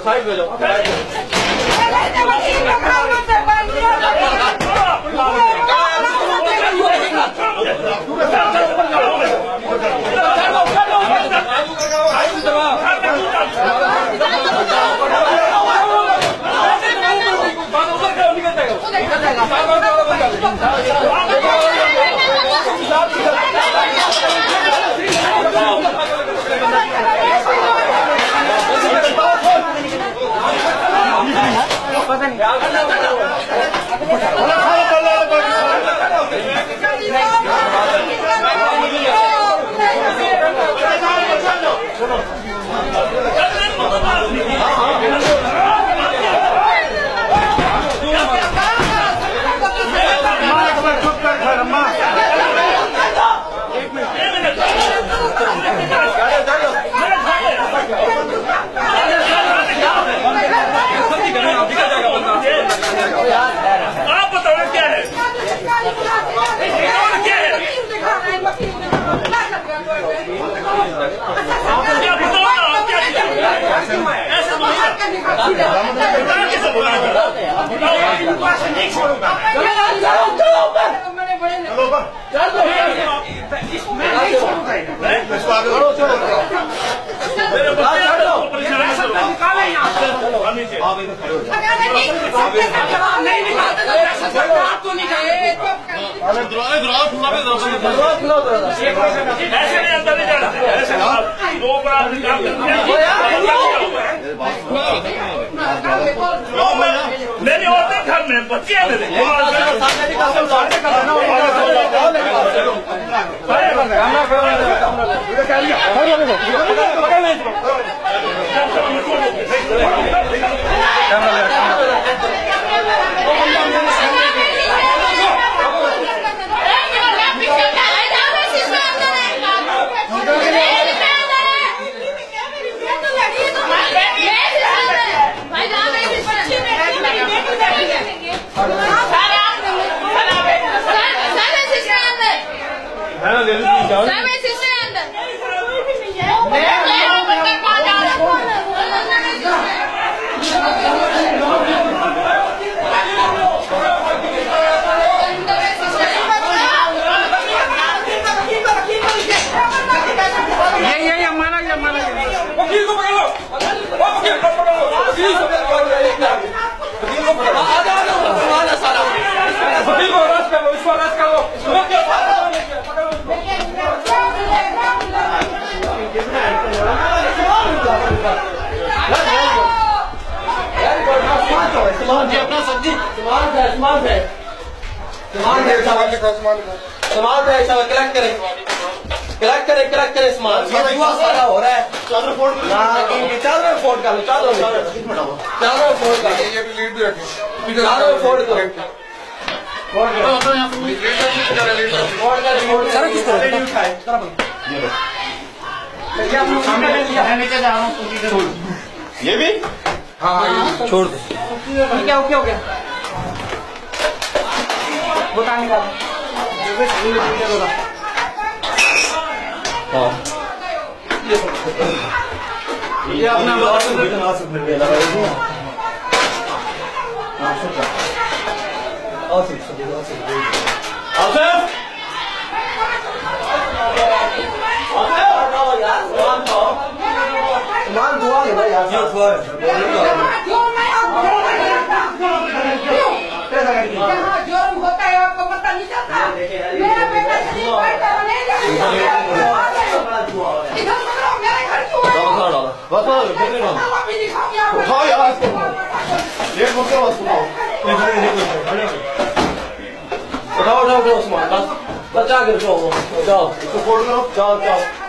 side में जाओ आप बताओ क्या है क्या बताओ आप क्या ऐसे नहीं अंदर नहीं जाना ऐसे दो मेरी औरतें घर में बच्चे हैं मेरे कलेक्ट करे सामान सारा हो रहा है चादर फोल्ड कर लो चादर फोल्ड कर ये भी लीड भी रखें चादर फोल्ड करो सारा किस तरह उठाए ये भी हाँ छोड़ दो क्या हो गया बता निकाल ये अपना होता है आपको पता नहीं चलता मेरा बेटा उठाओ यार उठाओ सामान बस जाकर जाओ जाओ फोल्ड करो जाओ